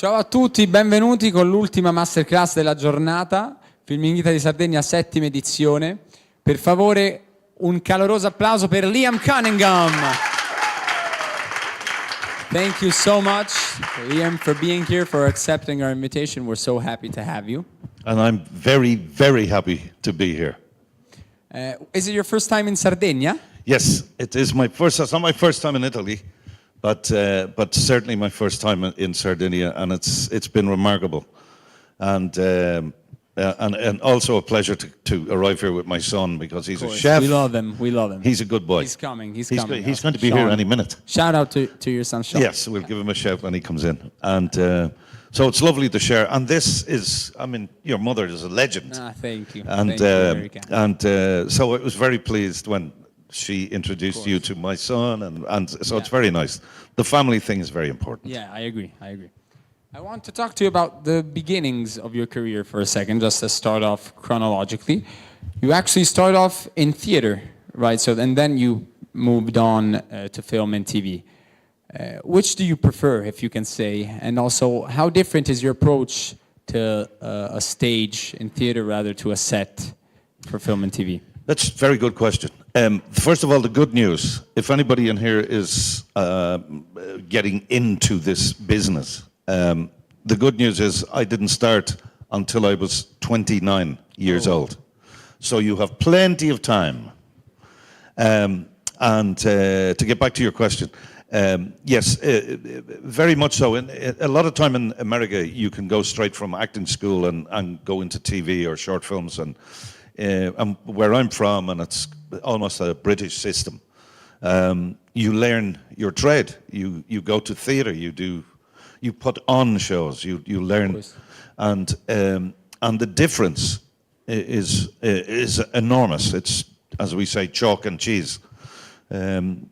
Ciao a tutti, benvenuti con l'ultima masterclass della giornata, Filminghita di Sardegna, 7ª edizione. Per favore, un caloroso applauso per Liam Cunningham. Thank you so much, Liam, for being here, for accepting our invitation. We're so happy to have you. And I'm very, very happy to be here. Is it your first time in Sardinia? Yes, it is my first. It's not my first time in Italy, but certainly my first time in Sardinia, and it's been remarkable, and also a pleasure to arrive here with my son because he's a chef. We love him. We love him. He's a good boy. He's coming. He's going to be here any minute. Shout out to your son, Sean. Yes, we'll give him a shout when he comes in, and so it's lovely to share. And this is, I mean, your mother is a legend. Thank you. And Thank you, so I was very pleased when she introduced you to my son, and so it's very nice. The family thing is very important. Yeah, I agree. I want to talk to you about the beginnings of your career for a second, just to start off chronologically. You actually started off in theater, right? So, and then you moved on to film and TV. Which do you prefer, if you can say? And also, how different is your approach to a stage in theater rather to a set for film and TV? That's a very good question. First of all, the good news, if anybody in here is getting into this business, the good news is I didn't start until I was 29 years old. So you have plenty of time. And to get back to your question, yes, very much so. A lot of time in America, you can go straight from acting school and go into TV or short films. And where I'm from, and it's almost a British system, you learn your trade. You go to theatre. You put on shows. You learn, and the difference is enormous. It's, as we say, chalk and cheese. In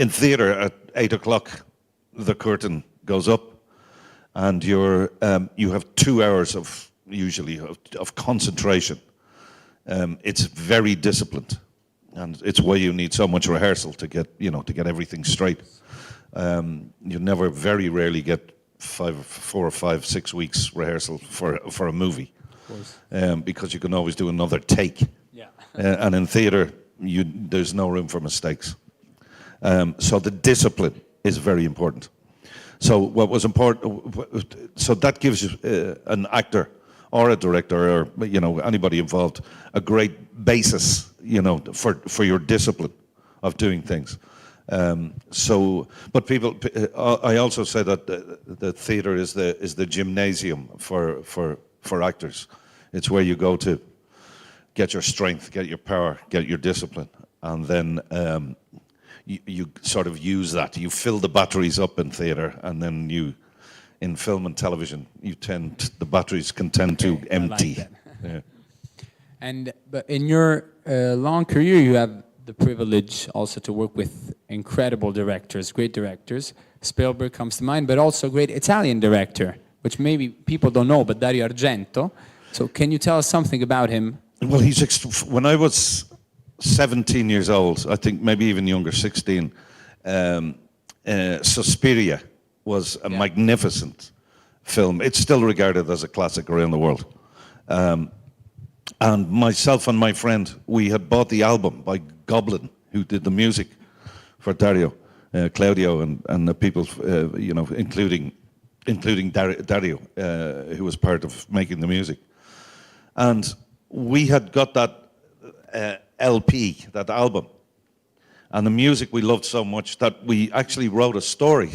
theatre, at 8 o'clock, the curtain goes up, and you have 2 hours of usually of concentration. It's very disciplined, and it's why you need so much rehearsal to get everything straight. You very rarely get 4 or 5, 6 weeks rehearsal for a movie, because you can always do another take. Yeah. And in theatre, there's no room for mistakes. So the discipline is very important. So what was important? So that gives an actor or a director or anybody involved a great basis, for your discipline of doing things. But people, I also say that the theatre is the gymnasium for actors. It's where you go to get your strength, get your power, get your discipline, and then you sort of use that. You fill the batteries up in theatre, and then in film and television, the batteries can tend to empty. Like yeah. But in your long career, you have the privilege also to work with incredible directors, great directors. Spielberg comes to mind, but also a great Italian director, which maybe people don't know, but Dario Argento. So can you tell us something about him? Well, when I was 17 years old, I think maybe even younger, 16, Suspiria was a magnificent film. It's still regarded as a classic around the world. And myself and my friend, we had bought the album by Goblin, who did the music for Dario, Claudio, and the people, including Dario, who was part of making the music. And we had got that LP, that album, and the music we loved so much that we actually wrote a story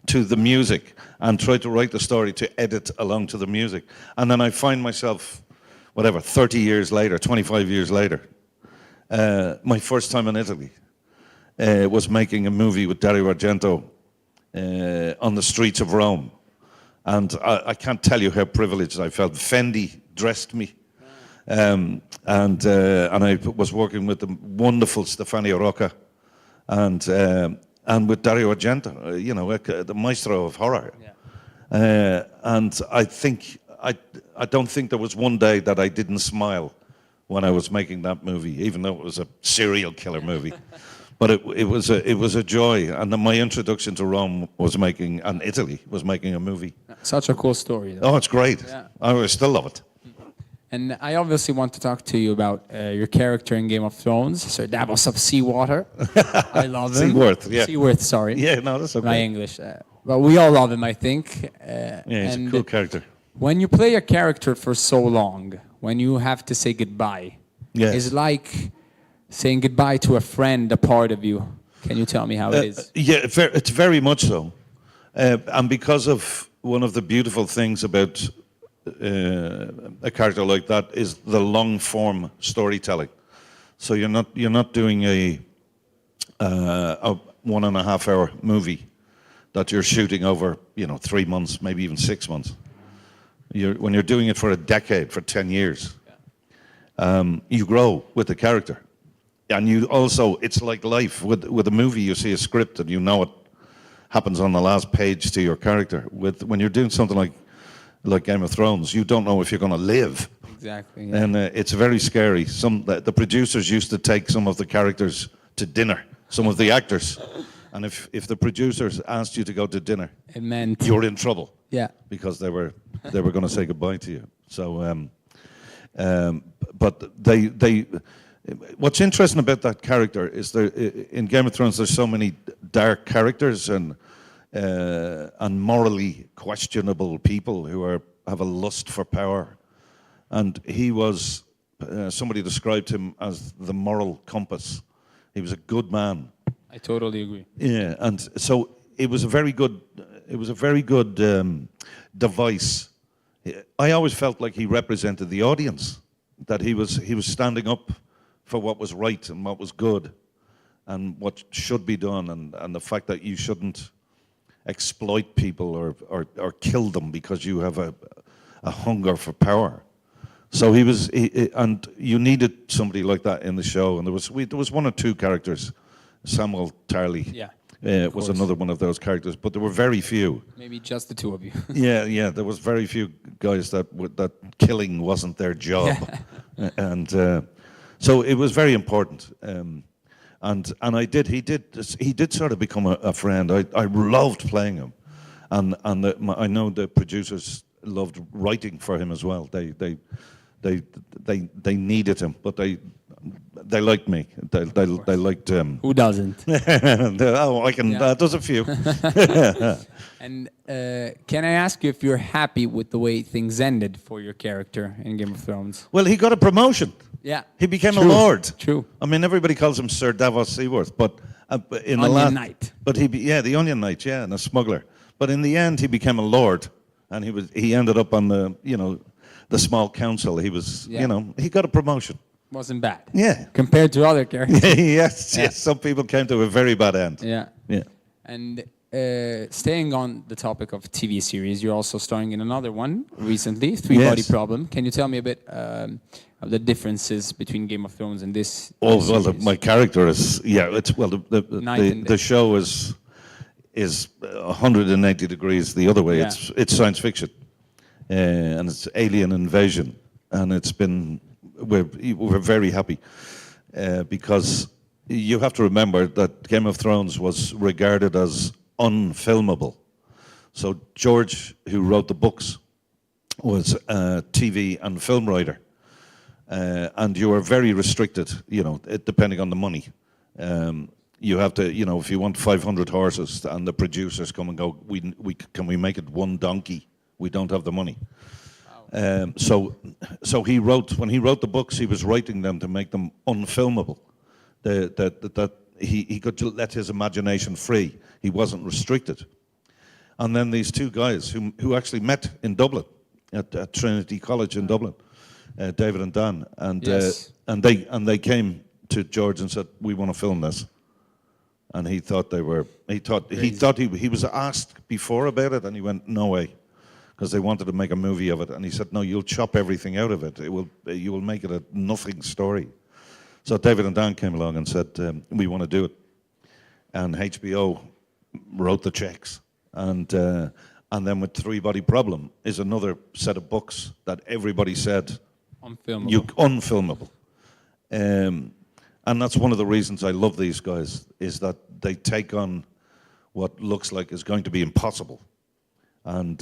to the music and tried to write the story to edit along to the music. And then I find myself, 30 years later, 25 years later, my first time in Italy was making a movie with Dario Argento on the streets of Rome. And I can't tell you how privileged I felt. Fendi dressed me. And I was working with the wonderful Stefano Rocca and with Dario Argento, the maestro of horror. Yeah. And I don't think there was one day that I didn't smile when I was making that movie, even though it was a serial killer movie. But it was a joy, and then my introduction to Rome was making, and Italy was making a movie. Such a cool story, though. Oh, it's great. Yeah. I still love it. And I obviously want to talk to you about your character in Game of Thrones, Sir Davos of Seawater. I love him. Seaworth, yeah. Seaworth, sorry. Yeah, no, that's okay. My English. But we all love him, I think. Yeah, he's a cool character. When you play a character for so long, when you have to say goodbye, it's like saying goodbye to a friend, a part of you. Can you tell me how it is? Yeah, it's very much so. And because of one of the beautiful things about a character like that is the long form storytelling. So you're not doing a 1.5 hour movie that you're shooting over 3 months, maybe even 6 months. When you're doing it for a decade, for 10 years, you grow with the character, and you also, it's like life with a movie. You see a script and you know what happens on the last page to your character. When you're doing something like Game of Thrones, you don't know if you're going to live. Exactly. Yeah. And it's very scary. The producers used to take some of the characters to dinner, some of the actors, and if the producers asked you to go to dinner, It meant you're in trouble. Yeah. Because they were going to say goodbye to you. So, but they. What's interesting about that character is in Game of Thrones there's so many dark characters and morally questionable people who have a lust for power, and he was somebody described him as the moral compass. He was a good man. I totally agree. Yeah, and so it was a very good device. I always felt like he represented the audience, that he was standing up for what was right and what was good and what should be done, and the fact that you shouldn't exploit people or kill them because you have a hunger for power. So and you needed somebody like that in the show, and there was one or two characters. Samuel Tarly was another one of those characters, but there were very few. Maybe just the two of you. Yeah, there was very few guys that killing wasn't their job, and so it was very important. And he did sort of become a friend. I loved playing him, and I know the producers loved writing for him as well. They needed him, but they liked me. They liked Who doesn't? I can. There's a few. And can I ask you if you're happy with the way things ended for your character in Game of Thrones? Well, he got a promotion. Yeah. He became a lord. True. I mean, everybody calls him Sir Davos Seaworth, but in the Onion Knight. But the Onion Knight, and a smuggler. But in the end, he became a lord, and he ended up on the small council. He was, he got a promotion. Wasn't bad. Yeah. Compared to other characters. yes. Some people came to a very bad end. Yeah. And staying on the topic of TV series, you're also starring in another one recently, Three Body Problem. Can you tell me a bit of the differences between Game of Thrones and this? My character is the show is 180 degrees the other way. Yeah. It's science fiction, and it's alien invasion, and we're very happy because you have to remember that Game of Thrones was regarded as unfilmable. So George, who wrote the books, was a TV and film writer, and you are very restricted. Depending on the money, you have to. If you want 500 horses, and the producers come and go, can we make it one donkey? We don't have the money. So when he wrote the books, he was writing them to make them unfilmable. That he could let his imagination free. He wasn't restricted. And then these two guys who actually met in Dublin at Trinity College in Dublin, David and Dan, and they came to George and said, "We want to film this." And he thought he was asked before about it, and he went, "No way." Because they wanted to make a movie of it, and he said, "No, you'll chop everything out of it. You will make it a nothing story." So David and Dan came along and said, "We want to do it," and HBO wrote the checks, and then with Three Body Problem is another set of books that everybody said unfilmable. Unfilmable, And that's one of the reasons I love these guys, is that they take on what looks like is going to be impossible. And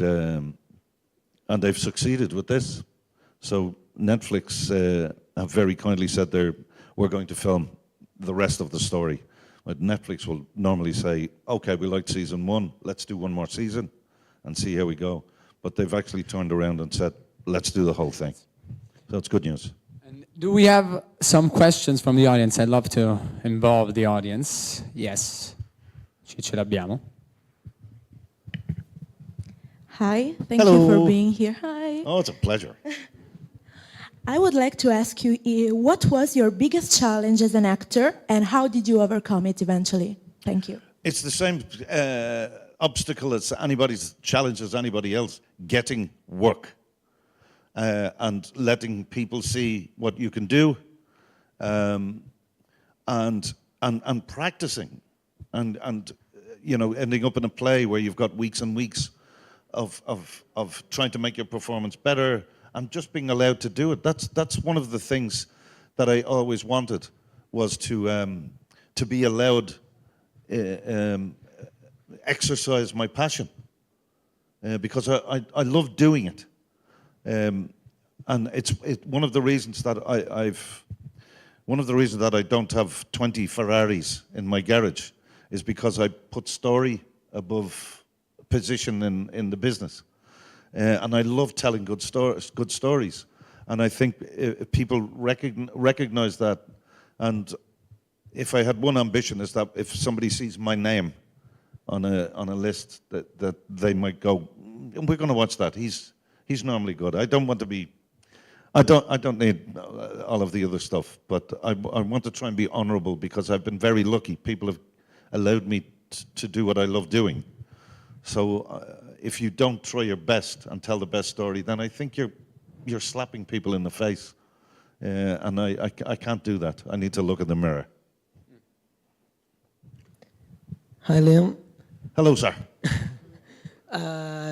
they've succeeded with this. So Netflix have very kindly said we're going to film the rest of the story. But Netflix will normally say, okay, we liked season 1, let's do one more season and see how we go. But they've actually turned around and said, let's do the whole thing. So it's good news. And do we have some questions from the audience? I'd love to involve the audience. Yes, ce l'abbiamo. Hi, thank Hello. you for being here. Hi. Oh, it's a pleasure. I would like to ask you, what was your biggest challenge as an actor and how did you overcome it eventually? Thank you. It's the same obstacle as anybody's challenge as anybody else, getting work and letting people see what you can do and practicing and you know, ending up in a play where you've got weeks and weeks of trying to make your performance better and just being allowed to do it. That's one of the things that I always wanted, was to be allowed exercise my passion because I love doing it, and it's one of the reasons that I don't have 20 Ferraris in my garage is because I put story above position in the business. And I love telling good stories. And I think if people recognize that, and if I had one ambition, is that if somebody sees my name on a list, that they might go, we're going to watch that. He's normally good. I don't want to be, I don't need all of the other stuff, but I want to try and be honourable because I've been very lucky. People have allowed me to do what I love doing. So if you don't try your best and tell the best story, then I think you're slapping people in the face. And I can't do that. I need to look in the mirror. Hi, Liam. Hello, sir.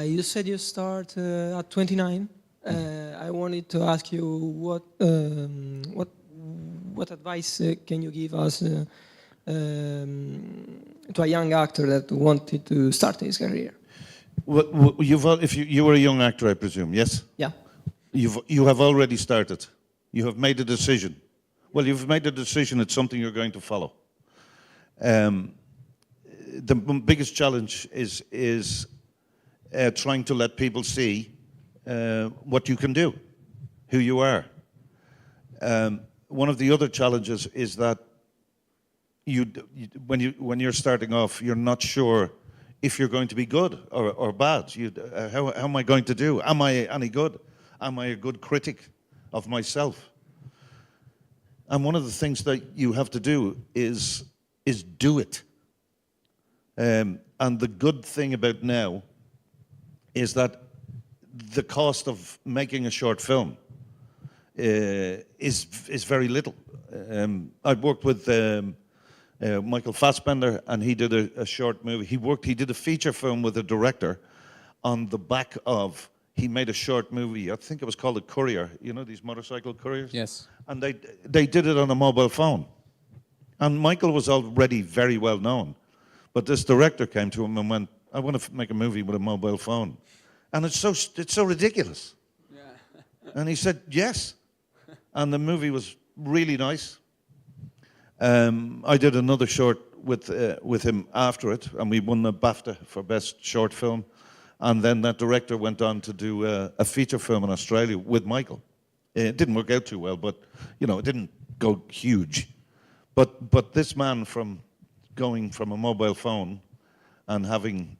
You said you start at 29. I wanted to ask you what advice can you give us to a young actor that wanted to start his career? If you were a young actor, I presume, yes? Yeah. You have already started. You have made a decision. Well, you've made a decision. It's something you're going to follow. The biggest challenge is trying to let people see what you can do, who you are. One of the other challenges is that when you're starting off, you're not sure if you're going to be good or bad. How am I going to do? Am I any good? Am I a good critic of myself? And one of the things that you have to do is do it. And the good thing about now is that the cost of making a short film is very little. I've worked with Michael Fassbender, and he did a short movie. He did a feature film with a director on the back of, he made a short movie, I think it was called The Courier, you know, these motorcycle couriers? Yes. And they did it on a mobile phone. And Michael was already very well known. But this director came to him and went, I want to make a movie with a mobile phone. And it's so ridiculous. Yeah. And he said, yes. And the movie was really nice. I did another short with him after it, and we won the BAFTA for Best Short Film. And then that director went on to do a feature film in Australia with Michael. It didn't work out too well, but you know, it didn't go huge. But this man, from going from a mobile phone and having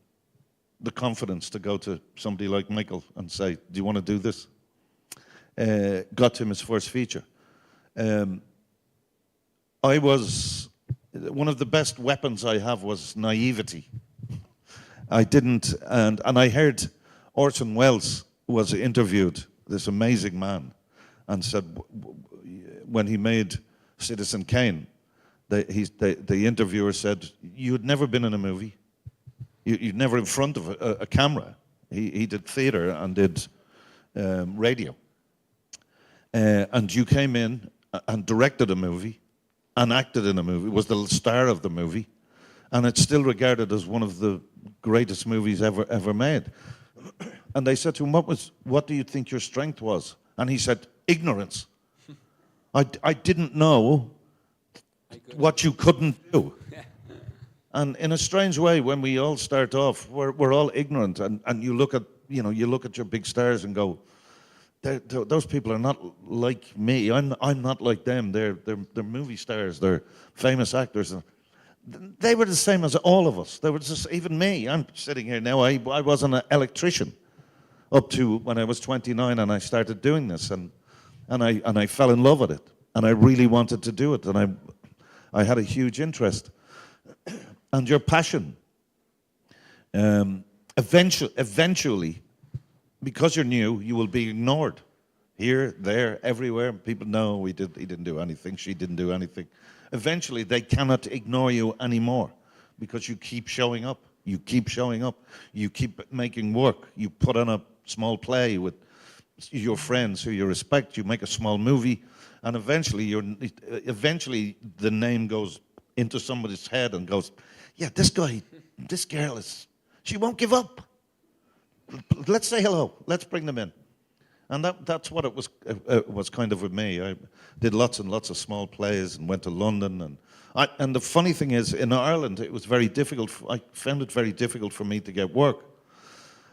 the confidence to go to somebody like Michael and say, do you want to do this? Got him his first feature. One of the best weapons I have was naivety. I didn't, and I heard Orson Welles was interviewed, this amazing man, and said when he made Citizen Kane, the interviewer said, you had never been in a movie. You'd never in front of a camera. He did theater and did radio. And you came in and directed a movie, and acted in a movie, was the star of the movie, and it's still regarded as one of the greatest movies ever made. And they said to him, what do you think your strength was? And he said, ignorance. I didn't know what you couldn't do. And in a strange way, when we all start off, we're all ignorant, and you look at your big stars and go, those people are not like me. I'm not like them. They're movie stars. They're famous actors. They were the same as all of us. They were just, even me. I'm sitting here now. I was an electrician up to when I was 29, and I started doing this, and I fell in love with it, and I really wanted to do it, and I had a huge interest. And your passion, eventually, because you're new, you will be ignored. Here, there, everywhere. People know he didn't do anything, she didn't do anything. Eventually, they cannot ignore you anymore because you keep showing up. You keep showing up. You keep making work. You put on a small play with your friends who you respect. You make a small movie, and eventually the name goes into somebody's head and goes, yeah, this girl she won't give up. Let's say hello. Let's bring them in. And that's what it was kind of with me. I did lots and lots of small plays and went to London. And the funny thing is, in Ireland, it was very difficult. I found it very difficult for me to get work.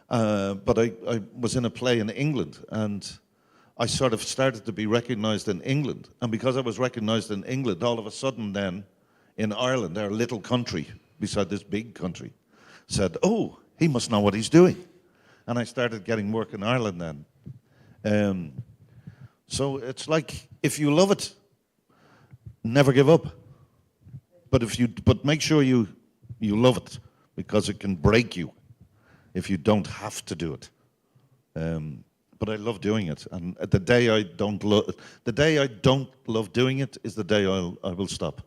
But I was in a play in England, and I sort of started to be recognized in England. And because I was recognized in England, all of a sudden then, in Ireland, our little country, beside this big country, said, oh, he must know what he's doing. And I started getting work in Ireland then. So it's like, if you love it, never give up. But make sure you love it, because it can break you if you don't have to do it. But I love doing it, and the day I don't love doing it is the day I will stop.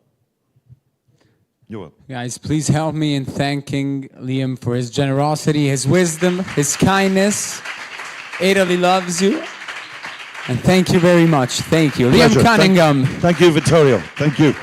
You will. Guys, please help me in thanking Liam for his generosity, his wisdom, his kindness. Italy loves you. And thank you very much. Thank you. Pleasure. Liam Cunningham. Thank you, Vittorio. Thank you.